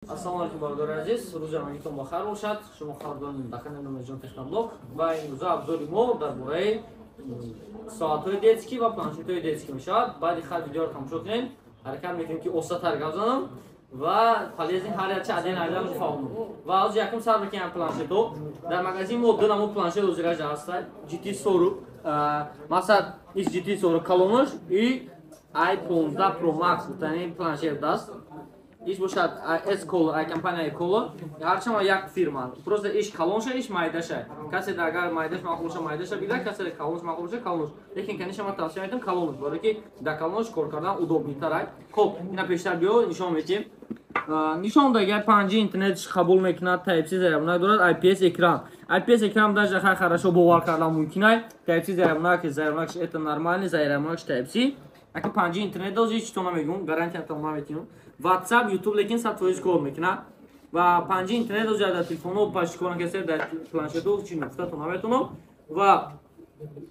Ассалому алейкум, бардори азиз. Рӯзи ҳамагитон бахайр бошад. Шумо хабардорин дахани Номерҷон Техноблок ва имрӯза обзори мо дар бораи соатҳои детский ва планшетҳои детский мешавад. Баъди хар видеоро тамошо кунем. Ҳаракат мекунем ки осатар гап занам ва полезни ҳар якчи аден айдам фаҳмон. Ва аз якум сар мекунем планшетҳо. Дар магазин мо ду намуд планшет ҳозираҷа ҳастад. GT40 масалан ис GT40 калонош и i15 Pro Max бутани планшет даст. Иш бошад S-Color, ай компания Color. Ҳарчанд як фирма. Просто иш калонша, иш майдаша. Касе агар майдаш мақбул боша, майдаша бигирад, касе калонш мақбул боша, калонш. Лекин каниша ман тавсия метавонам калонш, барои ки дар калонш кор кардан удобнитар. Хоб, ина пештар биё нишон медиҳем. Нишон дагар 5G интернет қабул мекунад, Type-C зарядонак дорад, IPS экран. IPS экран даже хай хорошо бовар кардан мумкин аст. Type-C зарядонак, зарядонакш это нормальный, зарядонакш Type-C. Аки 5G интернет дозӣ чӣ то намегӯм, гарантиятон наметинам. WhatsApp, YouTube лекин 100% кор мекунад ва 5G интернет дозӣ дар телефоно пашти коран касе дар планшету чӣ нуфта то наметонам. Ва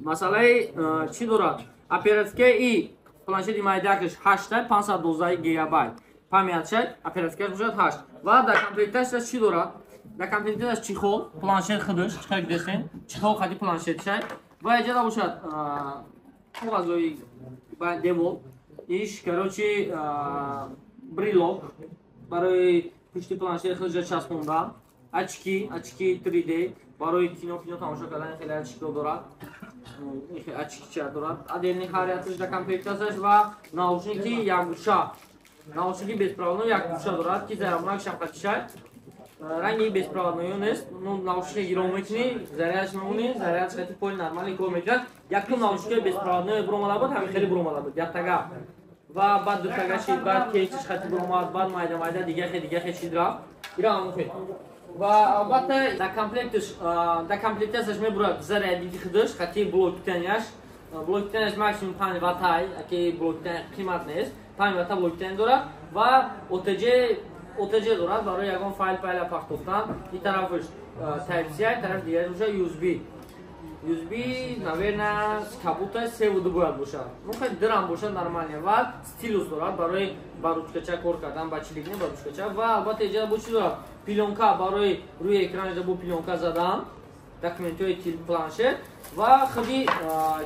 масъалаи чӣ дорад? Оперативка и планшети майдакаш 8 512 гигабайт. Памятшай, оперативкаш бошад 8. Ва дар комплекташ чӣ дорад? Дар комплекташ чихол, планшет худаш, чихол дестен, чихол хади планшетшай. Ва иҷода бошад қоғазои демол. Иш короче брелок барои пушти планшет худаш часпондан. Очки 3D барои кино тамошо кардан хеле очки дорад. Очки дорад. Отдельный характер дар комплекташ ва наушники якгӯша. Наушники беспроводной якгӯша дорад ки зарядонак шамқатишай. Ранги беспроводной нест. Ну наушники гиром мекунӣ, зарядаш мемонӣ, зарядаш хати поли нормали кор мекунад. Якум наушники беспроводной буромада буд, ҳамин хеле буромада буд. Яктага ва баъд дутагаши баъд кейсиш хати буромад, баъд майда дигаxe чӣ драфт. Ира амухе. Ва албатта дар комплекташ мебурад зарядики худаш, хати блоктаняш. Блоктаняш максимум 5 ваттай, аки блоктан қимат нест. 5 ватта блоктан дорад ва OTG дорад барои ягон файл пайла пахтофтан. И тарафаш Type-C, тараф дигараш боша USB, наверное, кабута се буду бояд бошад. Ну хай драм бошад нормально ва стилус дорад барои ба ручкача кор кардан, ба чиликни ба ручкача ва албатта иҷода бо чӣ дорад? Пилёнка барои рӯи экран бо пилёнка задан, документҳои планшет ва худи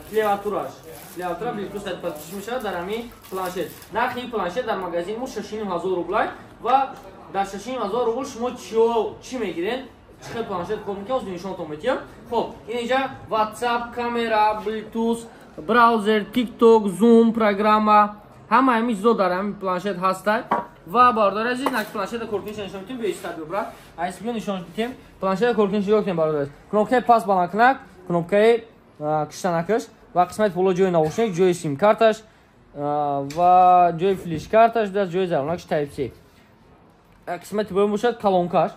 клавиатураш. Клавиатура Bluetooth подпишиш мешавад дар ҳамин планшет. Нархи планшет дар магазин мо 6500 рублай ва дар 6500 рубл шумо чӣ мегиред? Чӣ хел планшет кор мекунед? Ҳозир нишонтон метиҳам. Хоб, ин инҷа WhatsApp, камера, Bluetooth, браузер, TikTok, Zoom программа, ҳама ҳамин чизо дар ҳамин планшет ҳастад. Ва бардор азиз, нак планшета коркуниш нишон метиҳем, бе истад бибрад. Айс биё нишон метиҳем. Планшета коркуниш нигоҳ кунем бардор азиз. Кнопкаи паст баланд кунак, кнопкаи киштанакаш ва қисмати боло ҷои наушник, ҷои сим карташ ва ҷои флиш карташ, ҷои зарядонакаш Type-C. Қисмати боён бошад калонкаш.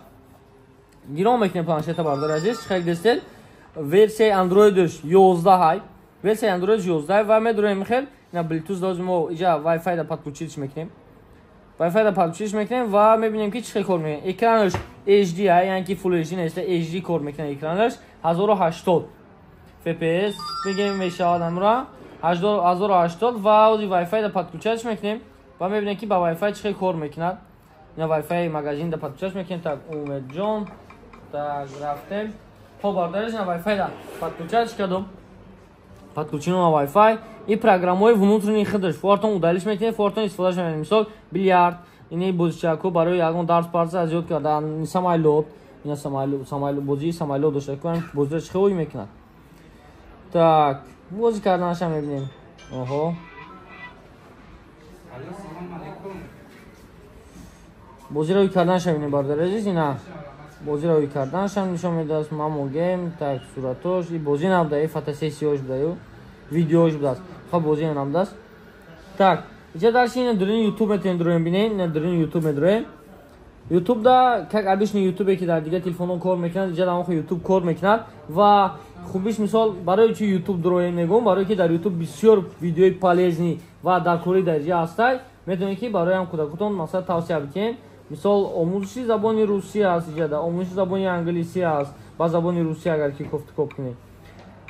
Гиром мекунем планшета бардор азиз, хеле дестед. Версияи Android 11 версияи Android 11 ва медурем хел на Bluetooth лозим мо иҷа Wi-Fi да подключиш мекунем. Wi-Fi да подключиш мекунем ва мебинем ки чӣ хел кор мекунем. Экранаш HD ай, яъне ки Full HD нест, HD кор мекунад экранаш. 1080 FPS мегем мешавад амра 1080 ва ози Wi-Fi да подключиш мекунем ва мебинем ки ба Wi-Fi чӣ хел кор мекунад. Ина Wi-Fi магазин да подключиш мекунем. Так Умедҷон так рафтем. Хоб бардориш на Wi-Fi да подключиш кардам. Подключено на Wi-Fi и программои внутренний худаш фортон удалиш мекунем, фортон истифода мекунем. Мисол бильярд, ини бозичаку барои ягон дарс парса зиёд кардан, самолет, ина самолет бози самолет дошта кунем, бозиро чӣ хел мекунад. Так, бози карданаш ҳам мебинем. Оҳо. Бозиро карданаш ҳам мебинем бардор азиз, ина бозиро карданаш ҳам нишон медаст. Мамо гейм, так суратош, и бози намдаи фотосессияш будаю, видеош будаст. Хоб бози намдаст. Так, иҷа дарши ина дурин YouTube метавонем дурем бинем, ина дурин YouTube медурем. YouTube да как обычный YouTube ки дар дигар телефонон кор мекунад, иҷа дар YouTube кор мекунад ва хубиш мисол барои чӣ YouTube дурем мегӯм, барои ки дар YouTube бисёр видеои полезни ва дар кори дарҷа ҳастад, метавонем ки барои ҳам кӯдакотон масалан тавсия бикунем. Мисол омӯзиши забони русия аст, иҷада омӯзиши забони англисӣ аст, ба забони русия агар ки кофтикоп кунем.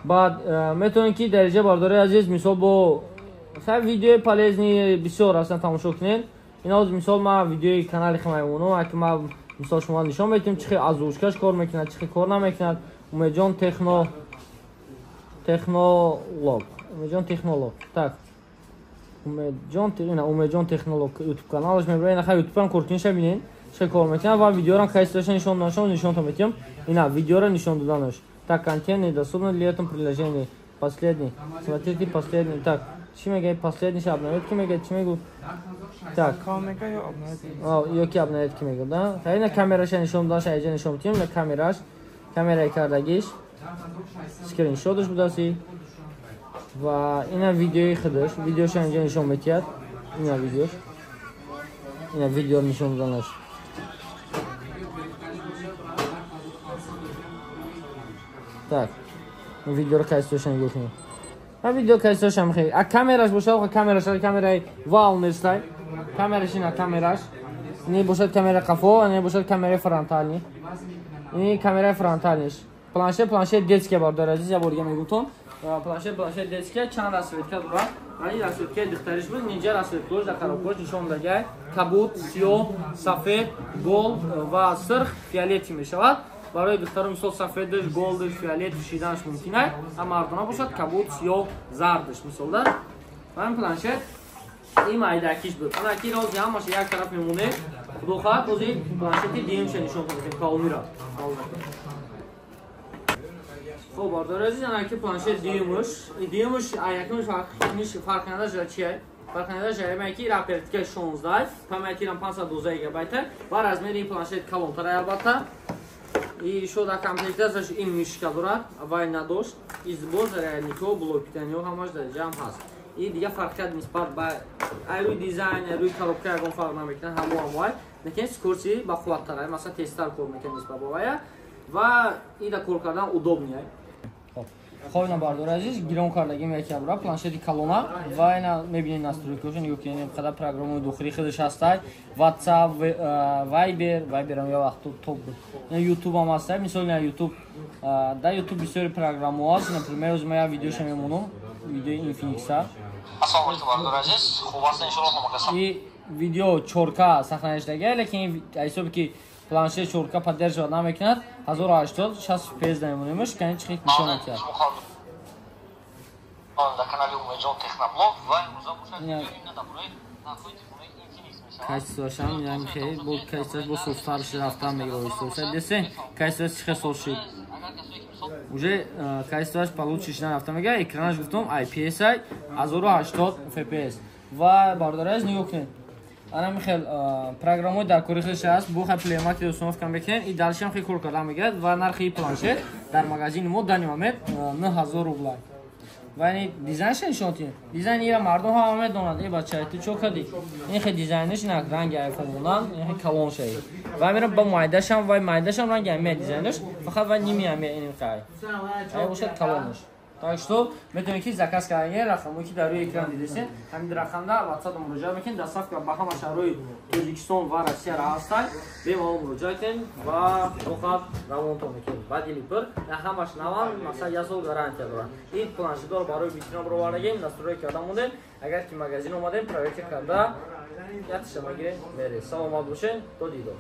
Баъд метавонем ки дар иҷа бардори азиз мисол бо видеои полезни бисёр ҳастанд тамошо кунем. این از مثال ما ویدیوی کانال خمایمونو که ما مثال شما نشون میدیم چه ازوشکش کار میکنه چه کار نمیکنه امید جان تکنولوگ так امید جان تکنولوگ یوتیوب کانالش میبرین نخواهی یوتیوب هم کورکینش بینین چه کار میکنه و ویدیو را کایستش نشون میدیم اینا ویدیو را نشون دادنش так контент недоступен для этого приложения последний смотрите последний так چی میگه последний обновить کی میگه چی میگه так یکی обновить کی میگه да اینا کامراش نشون دادنش ایجا نشون میدیم نه کامرای کاردагиш скрин шотش بداسی و اینا ویدیوی خودش ویدیوش اینجا نشون میدید اینا ویدیو نشون دادنش так ویدیو رو کایستش نگفتیم من ویدیو کایستش هم خیلی کامراش باشه کامرای واو نیست کامراش اینا کامراش نه باشد کامرای قفا نه باشد کامرای فرانتالی این کامرای فرانتالیش پلانشه детский бар дорогие я борга мегутам планшет детский чанд расветка дора ин расветка дихтариш буд нинҷа расветкош дар коробкош нишон дагай кабут сиёҳ сафед гол ва сирх фиолетӣ мешавад барои духтарон мисол сафедш голдш фиолет пӯшиданаш мумкин аст ва мардона бошад кабут сиёҳ зардш мисолда ва ин планшет ин майдакиш буд анаки рози ҳамаш як тараф мемоне худохоҳад рози планшети диюмша нишон додем калмира خب باردارازی نه که پلانشت دیومش یکمش فرقنده چیه فرقنده جای میکی راپرتیک 16 پامتی رام 512 گیگابایت بار از میری پلانشت کلونتر البته این شده کامپلیتش این میشه دارد وای نداشت از باز реальнико блок питания همش در جمع هست این دیگه فرقیت نسبت به روی دیزاین روی коробка ягон فرق نمیکنه هموای لیکن کورسی با قوت‌تره مثلا تستر کار میکنه نسبت به وای و این کار کردن удобнее خب اینا باردار عزیز گیرون کردگیم یکی برای پلانشتی کلونا و اینا میبینید ناسترویکوش نگاه کنیم خدا پروگرام داخلی خودش هسته واتساپ وایبر هم یا وقت توپ بود اینا یوتیوب هم هسته مثلا اینا یوتیوب در یوتیوب بسیاری پروگرام هست نپرمیر از ما یا ویدیوش میمونم ویدیو اینفینیکسر السلام علیکم باردار عزیز خوب هستین انشالله همه این ویدیو چورکا سخنش دیگه لیکن حسابی که планшет чёрка поддерживать намекнад 1080 60 fps намонемаш кани чихит нишон накард на канале Умеджон Техноблог ва имрӯза бошад бинада барои нархҳои телефони Infinix мешавад кайсашам яъни хей бо кайсаш бо софтварш рафтан мегирососа десе кайсаш чихе солшид уже кайсаш получиш нарафта мега экранаш гуфтам IPS 1080 fps ва бардораз нигоҳ кунед ана михел программой дар кори худаш аст бо хай плеймати установка мекунем и дальше ҳам хеле кор карда мегӯяд ва нархи планшет дар магазини мо даниомед 9000 рублай ва яъни дизайнш нишон дидем дизайни ира мардум ҳама медонад е бача ту чо кади ин хе дизайниш инак ранги айфонунан ин хе калон шаи ва мера ба майдашам вай майдашам ранги аме дизайниш фақат вай ними аме ин қай ай бошад калониш так что метавонед ки заказ карданги рақамҳое ки дар рӯи экран дидесен ҳамин рақамда ватсап муроҷиат мекунед дастсаф ва ба ҳама шаҳрҳои тоҷикистон ва россияро ҳастанд бемалол муроҷиат кунед ва фақат равонтон мекунед ба дили пур на ҳамаш наван масалан 1 сол гарантия дорад ин планшетҳоро барои витрина баровардагим настроя карда монем агар ки магазин омадем проверка карда як шама гирем мере саломат бошед то дидор